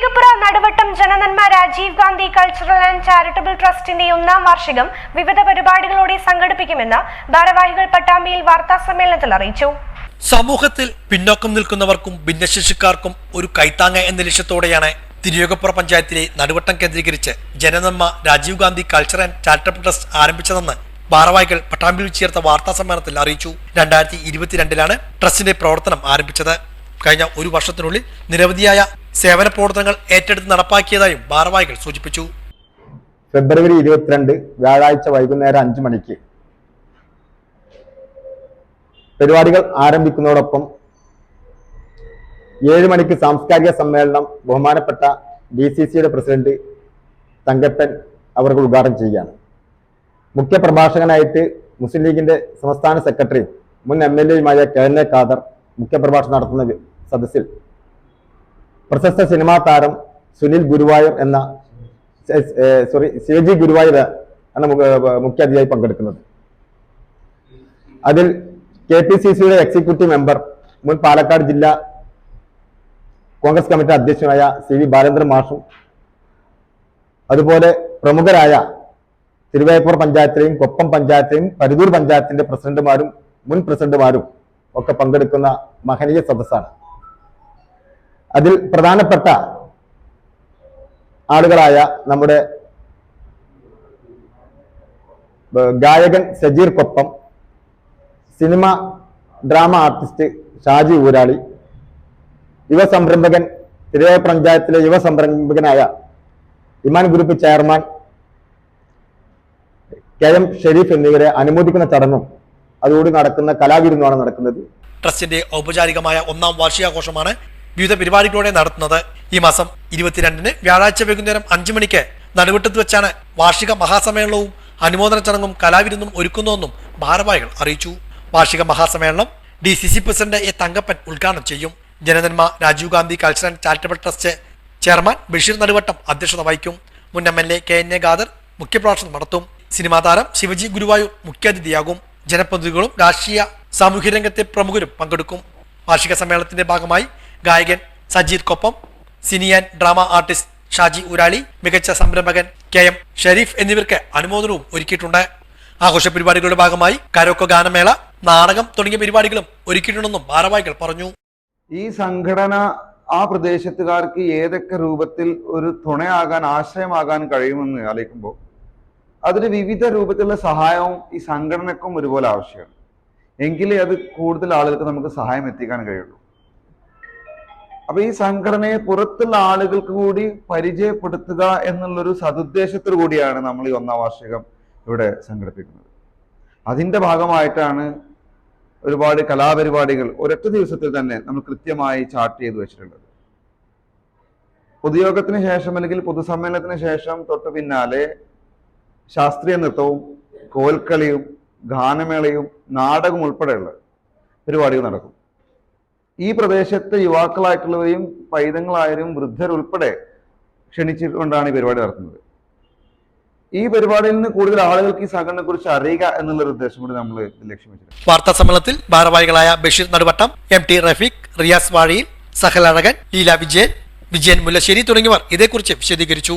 തിരികപ്പുറ Naduvattam Janananma Rajiv Gandhi cultural and charitable ട്രസ്റ്റിന്റെ 1ാം വാർഷികം വിവിധ പരിപാടികളോടെ സംഘടിപ്പിക്കുമെന്ന് ഭാരവാഹികൾ പട്ടാമ്പിയിൽ വാർത്താസമ്മേളനത്തിൽ അറിയിച്ചു. സമൂഹത്തിൽ പിന്നോക്കം നിൽക്കുന്നവർക്കും ഭിന്നശേഷിക്കാർക്കും ഒരു കൈത്താങ്ങ എന്ന ലക്ഷ്യത്തോടെയാണ് തിരികപ്പുറ പഞ്ചായത്തിലെ നടുവട്ടം കേന്ദ്രീകരിച്ച് Janananma Rajiv Gandhi cultural and charitable trust ആരംഭിച്ചതെന്ന് ഭാരവാഹികൾ പട്ടാമ്പിയിൽ ചേർത്ത വാർത്താസമ്മേളനത്തിൽ അറിയിച്ചു. 2022 ട്രസ്റ്റിന്റെ പ്രവർത്തനം ആരംഭിച്ചത്. കഴിഞ്ഞ ഒരു വർഷത്തിനുള്ളിൽ നിരവധിയായ സേവന പ്രവർത്തനങ്ങൾ ഏറ്റെടുത്ത് നടപ്പാക്കിയതായും ഭാരവാഹികൾ സൂചിപ്പിച്ചു. ഫെബ്രുവരി 22 വ്യാഴാഴ്ച വൈകുന്നേരം 5 മണിക്ക് പരിപാടികൾ ആരംഭിക്കുന്നതോടൊപ്പം 7 മണിക്ക് സാംസ്കാരിക സമ്മേളനം ബഹുമാനപ്പെട്ട DCCയുടെ പ്രസിഡന്റ് തങ്കപ്പൻ അവർക്ക് ഉദ്ഘാടനം ചെയ്യുകയാണ്. മുഖ്യ പ്രഭാഷകനായിട്ട് മുസ്ലിം ലീഗിന്റെ സംസ്ഥാന സെക്രട്ടറി മുൻ MLA KN ഖാദർ മുഖ്യപ്രഭാഷണം നടത്തുന്ന സദസ്സിൽ പ്രശസ്ത സിനിമാ താരം സുനിൽ ഗുരുവായൂർ CG ഗുരുവായൂർ എന്ന മുഖ്യാതിഥിയായി പങ്കെടുക്കുന്നത്. അതിൽ KPCCയുടെ എക്സിക്യൂട്ടീവ് മെമ്പർ മുൻ പാലക്കാട് ജില്ലാ കോൺഗ്രസ് കമ്മിറ്റി അധ്യക്ഷനായ CV ബാലേന്ദ്രൻ മാഷും അതുപോലെ പ്രമുഖരായ തിരുവേപ്പൂർ പഞ്ചായത്തിലെയും കൊപ്പം പഞ്ചായത്തിലെയും പരുതൂർ പഞ്ചായത്തിന്റെ പ്രസിഡന്റുമാരും മുൻ പ്രസിഡന്റുമാരും ഒക്കെ പങ്കെടുക്കുന്ന മഹനീയ സദസ്സാണ്. അതിൽ പ്രധാനപ്പെട്ട ആളുകളായ നമ്മുടെ ഗായകൻ Sajeer Koppam, cinema drama artist Shaji Urali, യുവസംരംഭകൻ തിരുവേപ്പൂർ പഞ്ചായത്തിലെ യുവസംരംഭകനായ Iman group chairman KM Sharif എന്നിവരെ അനുമോദിക്കുന്ന ചടങ്ങും അതോടെ നടക്കുന്ന കലാവിരുന്നുമാണ് നടക്കുന്നത്. ട്രസ്റ്റിന്റെ ഔപചാരികമായ 1ാം വാർഷികാഘോഷമാണ് വിവിധ പരിപാടികളോടെ നടത്തുന്നത്. ഈ മാസം 22 വ്യാഴാഴ്ച വൈകുന്നേരം 5 മണിക്ക് നടുവട്ടത്ത് വെച്ചാണ് വാർഷിക മഹാസമ്മേളനവും അനുമോദന ചടങ്ങും കലാവിരുന്നും ഒരുക്കുന്നുവെന്നും ഭാരവാഹികൾ അറിയിച്ചു. വാർഷിക മഹാസമ്മേളനം DCC പ്രസിഡന്റ് A തങ്കപ്പൻ ഉദ്ഘാടനം ചെയ്യും. Janananma Rajiv Gandhi cultural and charitable trust chairman Basheer Naduvattam അധ്യക്ഷത വഹിക്കും. മുൻ MLA KN ഖാദർ മുഖ്യപ്രഭാഷണം നടത്തും. സിനിമാ താരം ശിവജി ഗുരുവായൂർ മുഖ്യാതിഥിയാകും. ജനപ്രതിനിധികളും രാഷ്ട്രീയ സാമൂഹ്യ രംഗത്തെ പ്രമുഖരും പങ്കെടുക്കും. വാർഷിക സമ്മേളനത്തിന്റെ ഭാഗമായി ഗായകൻ Sajeer Koppam, cine and drama artist Shaji Urali, മികച്ച സംരംഭകൻ KM ഷെരീഫ് എന്നിവർക്ക് അനുമോദനവും ഒരുക്കിയിട്ടുണ്ട്. ആഘോഷ പരിപാടികളുടെ ഭാഗമായി കരോക്കെ ഗാനമേള, നാടകം തുടങ്ങിയ പരിപാടികളും ഒരുക്കിയിട്ടുണ്ടെന്നും ഭാരവാഹികൾ പറഞ്ഞു. ഈ സംഘടന ആ പ്രദേശത്തുകാർക്ക് ഏതൊക്കെ രൂപത്തിൽ ഒരു തുണയാകാൻ, ആശ്രയമാകാൻ കഴിയുമെന്ന് ആലോചിക്കുമ്പോൾ അതിന് വിവിധ രൂപത്തിലുള്ള സഹായവും ഈ സംഘടനക്കും ഒരുപോലെ ആവശ്യമാണ്. എങ്കിലേ അത് കൂടുതൽ ആളുകൾക്ക് നമുക്ക് സഹായം എത്തിക്കാൻ കഴിയുള്ളൂ. അപ്പൊ ഈ സംഘടനയെ പുറത്തുള്ള ആളുകൾക്ക് കൂടി പരിചയപ്പെടുത്തുക എന്നുള്ളൊരു സതുദ്ദേശത്തോടു കൂടിയാണ് നമ്മൾ ഈ 1ാം വാർഷികം ഇവിടെ സംഘടിപ്പിക്കുന്നത്. അതിന്റെ ഭാഗമായിട്ടാണ് ഒരുപാട് കലാപരിപാടികൾ ഒരൊറ്റ ദിവസത്തിൽ തന്നെ നമ്മൾ കൃത്യമായി ചാർട്ട് ചെയ്ത് വെച്ചിട്ടുള്ളത്. പൊതുയോഗത്തിന് ശേഷം അല്ലെങ്കിൽ പൊതുസമ്മേളനത്തിന് ശേഷം തൊട്ട് പിന്നാലെ ശാസ്ത്രീയ നൃത്തവും കോൽക്കളിയും ഗാനമേളയും നാടകവും ഉൾപ്പെടെയുള്ള പരിപാടികൾ നടക്കും. ഈ പ്രദേശത്തെ യുവാക്കളായിട്ടുള്ളവരെയും പൈതങ്ങളായാലും വൃദ്ധരുൾപ്പെടെ ക്ഷണിച്ചുകൊണ്ടാണ് ഈ പരിപാടി നടത്തുന്നത്. ഈ പരിപാടിയിൽ നിന്ന് കൂടുതൽ ആളുകൾക്ക് ഈ സംഘടനയെ കുറിച്ച് അറിയുക എന്നുള്ളൊരു ഉദ്ദേശം കൂടി നമ്മൾ ലക്ഷ്യം വെച്ചിട്ടുണ്ട്. വാർത്താ സമ്മേളനത്തിൽ ഭാരവാഹികളായ ബഷീർ നടുവട്ടം, MT റഫീഖ്, റിയാസ് വാഴിയിൽ, സഹൽ അഴകൻ, ലീല വിജയൻ മുല്ലശ്ശേരി തുടങ്ങിയവർ ഇതേക്കുറിച്ച് വിശദീകരിച്ചു.